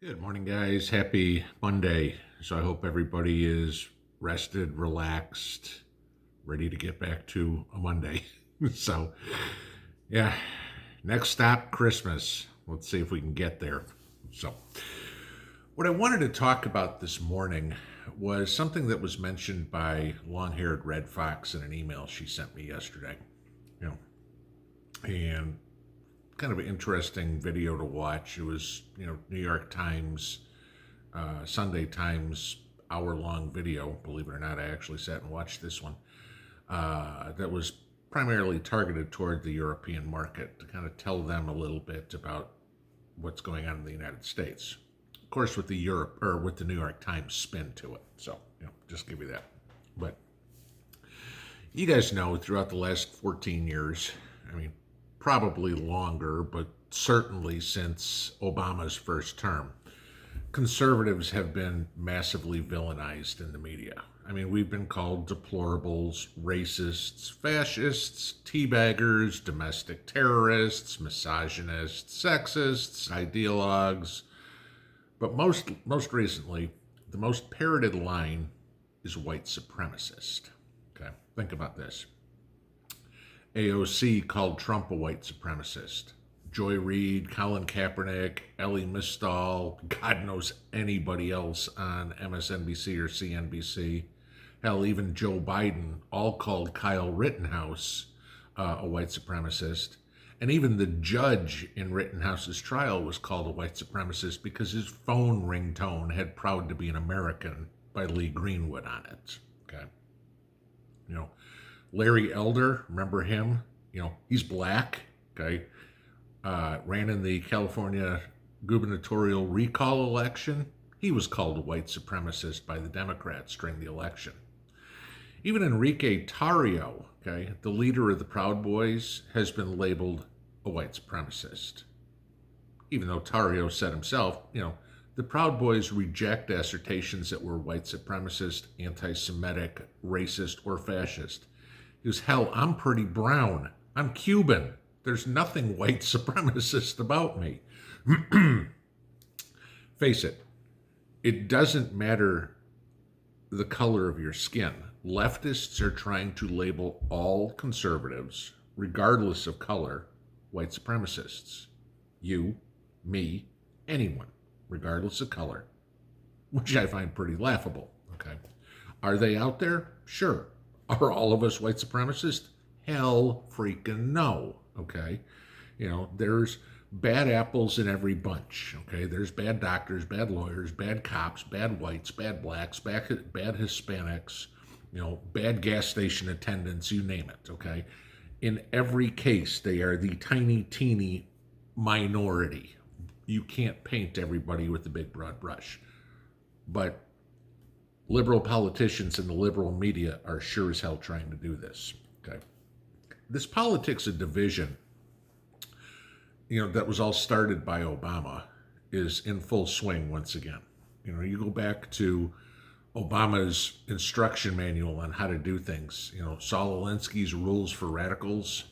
Good morning, guys. Happy Monday. So I hope everybody is rested, relaxed, ready to get back to a Monday. So, yeah, next stop, Christmas. Let's see if we can get there. So, what I wanted to talk about this morning was something that was mentioned by long-haired Red Fox in an email she sent me yesterday. You know, and kind of an interesting video to watch. It was, New York Times, Sunday Times hour-long video. Believe it or not, I actually sat and watched this one. That was primarily targeted toward the European market to kind of tell them a little bit about what's going on in the United States. Of course, with the New York Times spin to it. So, just give you that. But you guys know throughout the last 14 years, I mean, probably longer, but certainly since Obama's first term, conservatives have been massively villainized in the media. I mean, we've been called deplorables, racists, fascists, teabaggers, domestic terrorists, misogynists, sexists, ideologues. But most recently, the most parroted line is white supremacist. Okay, think about this. AOC called Trump a white supremacist. Joy Reid, Colin Kaepernick, Ellie Mistal, God knows anybody else on MSNBC or CNBC. Hell, even Joe Biden all called Kyle Rittenhouse a white supremacist. And even the judge in Rittenhouse's trial was called a white supremacist because his phone ringtone had "Proud to be an American" by Lee Greenwood on it. Okay. Larry Elder, remember him? He's black, okay? Ran in the California gubernatorial recall election. He was called a white supremacist by the Democrats during the election. Even Enrique Tarrio, okay, the leader of the Proud Boys, has been labeled a white supremacist. Even though Tarrio said himself, the Proud Boys reject assertions that we're white supremacist, anti-Semitic, racist, or fascist. He goes, hell, I'm pretty brown. I'm Cuban. There's nothing white supremacist about me. Face it, it doesn't matter the color of your skin. Leftists are trying to label all conservatives, regardless of color, white supremacists. You, me, anyone, regardless of color, which I find pretty laughable. Okay. Are they out there? Sure. Are all of us white supremacists? Hell freaking no. Okay. There's bad apples in every bunch. Okay. There's bad doctors, bad lawyers, bad cops, bad whites, bad blacks, bad Hispanics, bad gas station attendants, you name it. Okay. In every case, they are the tiny, teeny minority. You can't paint everybody with the big, broad brush. But liberal politicians and the liberal media are sure as hell trying to do this. Okay. This politics of division, that was all started by Obama, is in full swing once again. You go back to Obama's instruction manual on how to do things, Saul Alinsky's rules for radicals.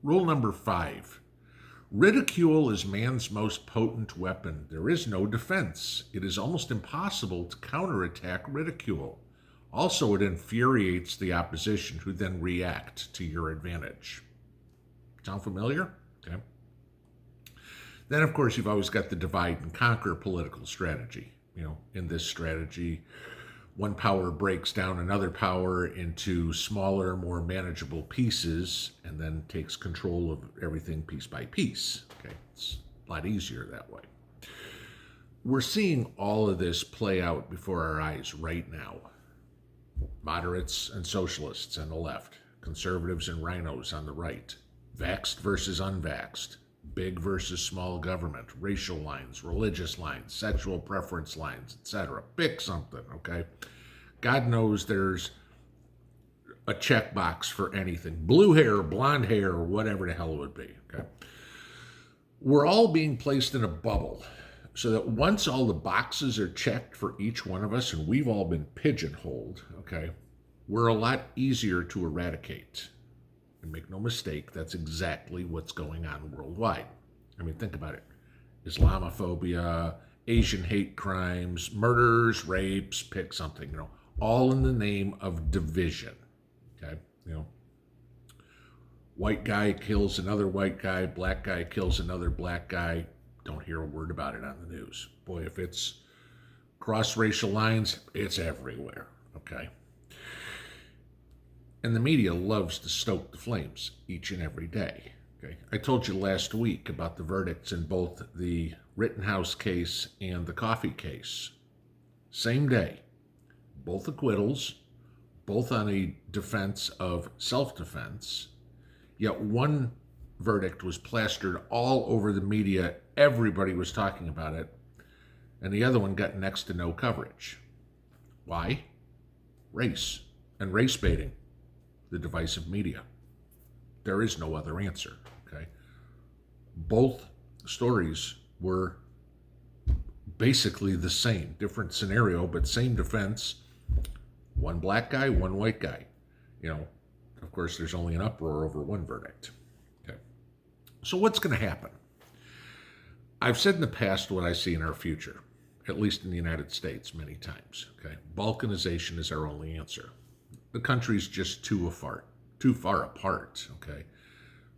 Rule number 5. Ridicule is man's most potent weapon. There is no defense. It is almost impossible to counterattack ridicule. Also, it infuriates the opposition who then react to your advantage. Sound familiar? Okay. Then, of course, you've always got the divide and conquer political strategy. In this strategy, one power breaks down another power into smaller, more manageable pieces and then takes control of everything piece by piece. Okay, it's a lot easier that way. We're seeing all of this play out before our eyes right now. Moderates and socialists on the left, conservatives and rhinos on the right, vaxxed versus unvaxxed, big versus small government, racial lines, religious lines, sexual preference lines, etc. Pick something, okay? God knows there's a checkbox for anything. Blue hair, blonde hair, or whatever the hell it would be, okay? We're all being placed in a bubble so that once all the boxes are checked for each one of us and we've all been pigeonholed, okay, we're a lot easier to eradicate. And make no mistake, that's exactly what's going on worldwide. I mean, think about it. Islamophobia, Asian hate crimes, murders, rapes, pick something, all in the name of division. Okay, white guy kills another white guy, black guy kills another black guy. Don't hear a word about it on the news. Boy, if it's cross racial lines, it's everywhere. Okay. And the media loves to stoke the flames each and every day. Okay. I told you last week about the verdicts in both the Rittenhouse case and the Coffee case. Same day. Both acquittals, both on a defense of self-defense, yet one verdict was plastered all over the media. Everybody was talking about it, and the other one got next to no coverage. Why? Race and race baiting, the divisive media. There is no other answer, okay? Both stories were basically the same, different scenario, but same defense. One black guy, one white guy. Of course, there's only an uproar over one verdict. Okay. So what's going to happen? I've said in the past what I see in our future, at least in the United States, many times. Okay. Balkanization is our only answer. The country's just too far apart. Okay.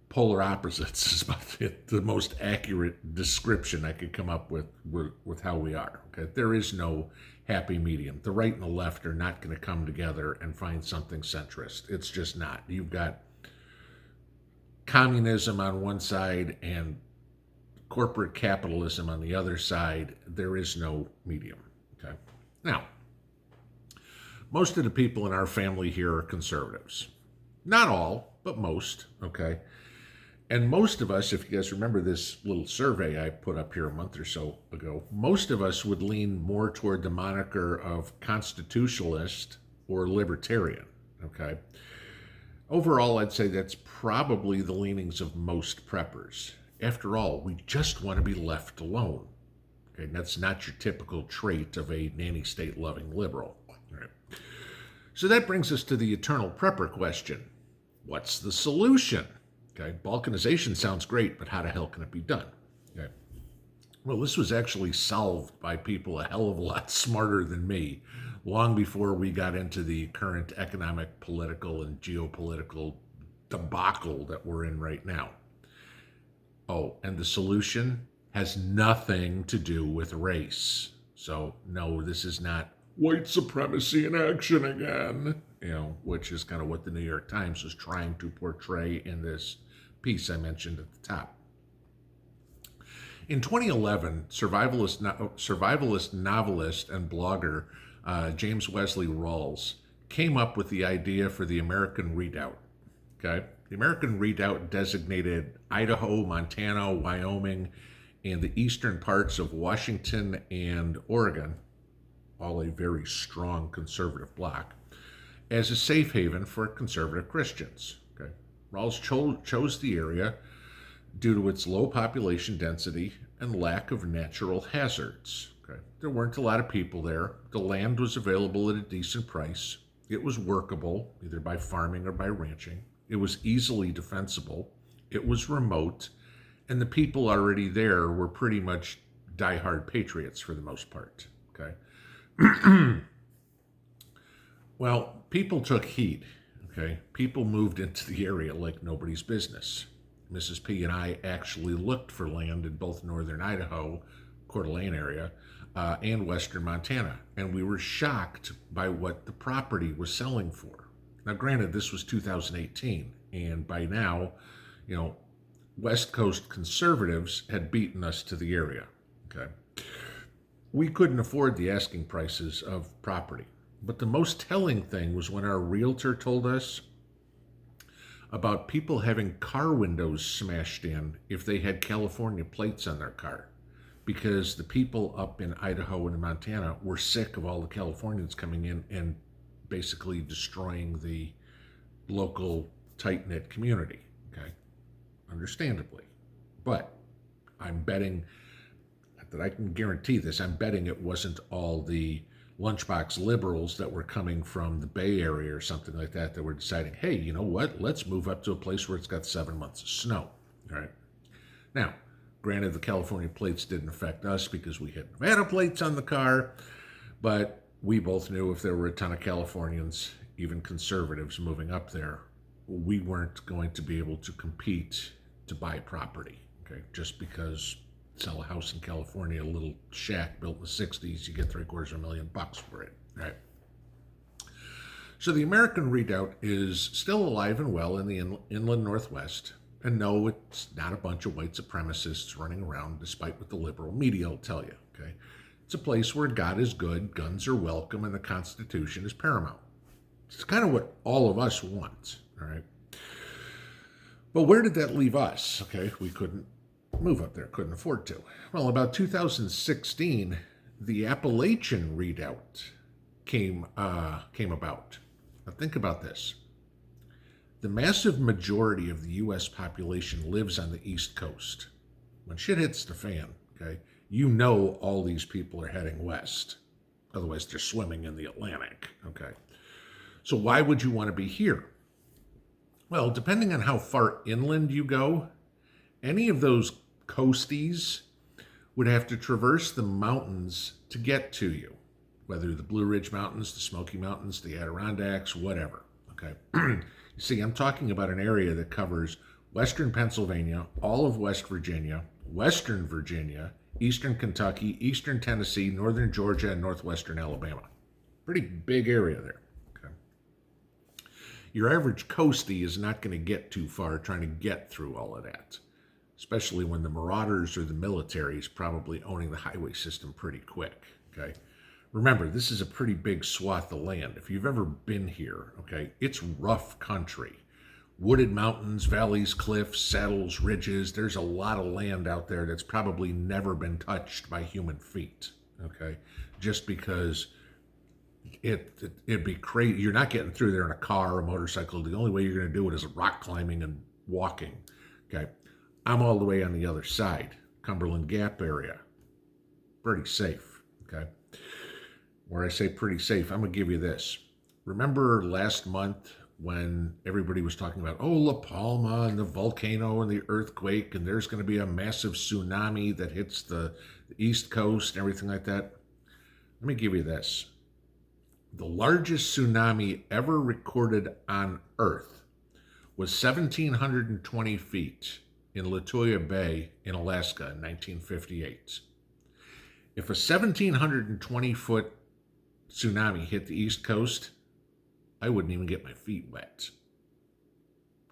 Polar opposites is about the most accurate description I could come up with how we are. Okay. There is no happy medium. The right and the left are not going to come together and find something centrist. It's just not. You've got communism on one side and corporate capitalism on the other side. There is no medium. Okay. Now, most of the people in our family here are conservatives. Not all, but most. Okay. And most of us, if you guys remember this little survey I put up here a month or so ago, most of us would lean more toward the moniker of constitutionalist or libertarian, okay? Overall, I'd say that's probably the leanings of most preppers. After all, we just want to be left alone. Okay, and that's not your typical trait of a nanny state-loving liberal. Right? So that brings us to the eternal prepper question. What's the solution? Okay, balkanization sounds great, but how the hell can it be done? Okay. Well, this was actually solved by people a hell of a lot smarter than me, long before we got into the current economic, political, and geopolitical debacle that we're in right now. Oh, and the solution has nothing to do with race. So, no, this is not white supremacy in action again, which is kind of what the New York Times was trying to portray in this piece I mentioned at the top. In 2011, survivalist novelist and blogger James Wesley Rawls came up with the idea for the American Redoubt. Okay, the American Redoubt designated Idaho, Montana, Wyoming, and the eastern parts of Washington and Oregon, all a very strong conservative bloc, as a safe haven for conservative Christians. Okay, Rawls chose the area due to its low population density and lack of natural hazards. Okay, there weren't a lot of people there. The land was available at a decent price. It was workable, either by farming or by ranching. It was easily defensible. It was remote, and the people already there were pretty much diehard patriots for the most part. Okay. Well, people took heed, okay? People moved into the area like nobody's business. Mrs. P and I actually looked for land in both northern Idaho, Coeur d'Alene area, and western Montana, and we were shocked by what the property was selling for. Now, granted, this was 2018, and by now, West Coast conservatives had beaten us to the area, okay? We couldn't afford the asking prices of property. But the most telling thing was when our realtor told us about people having car windows smashed in if they had California plates on their car, because the people up in Idaho and Montana were sick of all the Californians coming in and basically destroying the local tight-knit community, okay? Understandably. But I'm betting that I can guarantee this. I'm betting it wasn't all the lunchbox liberals that were coming from the Bay Area or something like that were deciding, hey, you know what? Let's move up to a place where it's got 7 months of snow. All right. Now, Granted, the California plates didn't affect us because we had Nevada plates on the car, but we both knew if there were a ton of Californians, even conservatives, moving up there, we weren't going to be able to compete to buy property. Okay, just because sell a house in California, a little shack built in the 60s, you get $750,000 for it, right? So the American Redoubt is still alive and well in the inland Northwest. And no, it's not a bunch of white supremacists running around, despite what the liberal media will tell you, okay? It's a place where God is good, guns are welcome, and the Constitution is paramount. It's kind of what all of us want, all right? But where did that leave us? Okay, we couldn't move up there, couldn't afford to. Well, about 2016, the Appalachian Redoubt came about. Now think about this. The massive majority of the U.S. population lives on the East Coast. When shit hits the fan, okay, you know all these people are heading west. Otherwise, they're swimming in the Atlantic, okay? So why would you want to be here? Well, depending on how far inland you go, any of those coasties would have to traverse the mountains to get to you, whether the Blue Ridge Mountains, the Smoky Mountains, the Adirondacks, whatever, okay? You see, I'm talking about an area that covers western Pennsylvania, all of West Virginia, western Virginia, eastern Kentucky, eastern Tennessee, northern Georgia, and northwestern Alabama. Pretty big area there. Okay. Your average coastie is not going to get too far trying to get through all of that, especially when the marauders or the military is probably owning the highway system pretty quick. Okay. Remember, this is a pretty big swath of land. If you've ever been here, okay, it's rough country. Wooded mountains, valleys, cliffs, saddles, ridges. There's a lot of land out there that's probably never been touched by human feet, okay? Just because it'd be crazy. You're not getting through there in a car or a motorcycle. The only way you're going to do it is rock climbing and walking, okay? I'm all the way on the other side, Cumberland Gap area. Pretty safe, okay? Where I say pretty safe, I'm going to give you this. Remember last month when everybody was talking about, La Palma and the volcano and the earthquake, and there's going to be a massive tsunami that hits the East Coast and everything like that? Let me give you this. The largest tsunami ever recorded on Earth was 1,720 feet in Lituya Bay in Alaska in 1958. If a 1,720-foot tsunami hit the East Coast, I wouldn't even get my feet wet.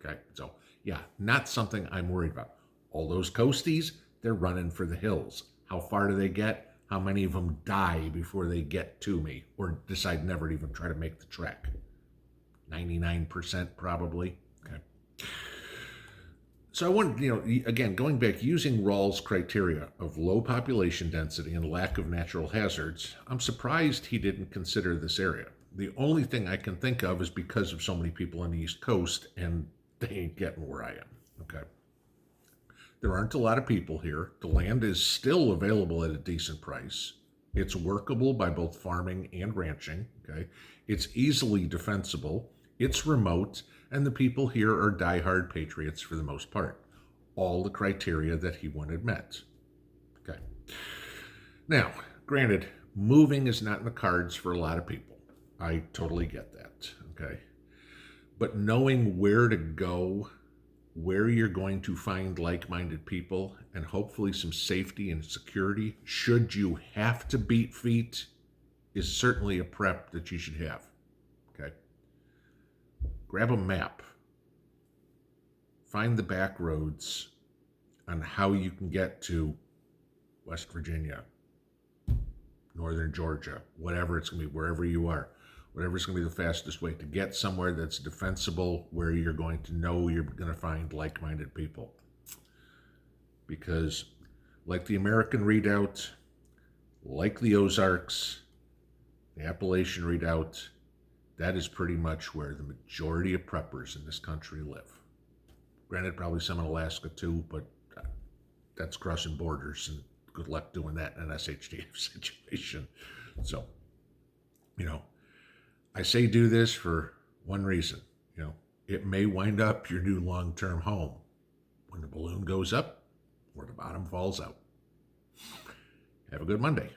Okay, so yeah, not something I'm worried about. All those coasties, they're running for the hills. How far do they get? How many of them die before they get to me or decide never to even try to make the trek? 99% probably. Okay. So I want, again, going back, using Rawls' criteria of low population density and lack of natural hazards, I'm surprised he didn't consider this area. The only thing I can think of is because of so many people on the East Coast, and they ain't getting where I am, okay? There aren't a lot of people here. The land is still available at a decent price. It's workable by both farming and ranching, okay? It's easily defensible. It's remote. And the people here are diehard patriots for the most part. All the criteria that he wanted met. Okay. Now, granted, moving is not in the cards for a lot of people. I totally get that, okay? But knowing where to go, where you're going to find like-minded people, and hopefully some safety and security, should you have to beat feet, is certainly a prep that you should have, okay? Grab a map. Find the back roads on how you can get to West Virginia, Northern Georgia, whatever it's going to be, wherever you are. Whatever's going to be the fastest way to get somewhere that's defensible, where you're going to know you're going to find like-minded people. Because like the American Redoubt, like the Ozarks, the Appalachian Redoubt, that is pretty much where the majority of preppers in this country live. Granted, probably some in Alaska too, but that's crossing borders, and good luck doing that in an SHTF situation. So, I say do this for one reason. It may wind up your new long-term home. When the balloon goes up, or the bottom falls out. Have a good Monday.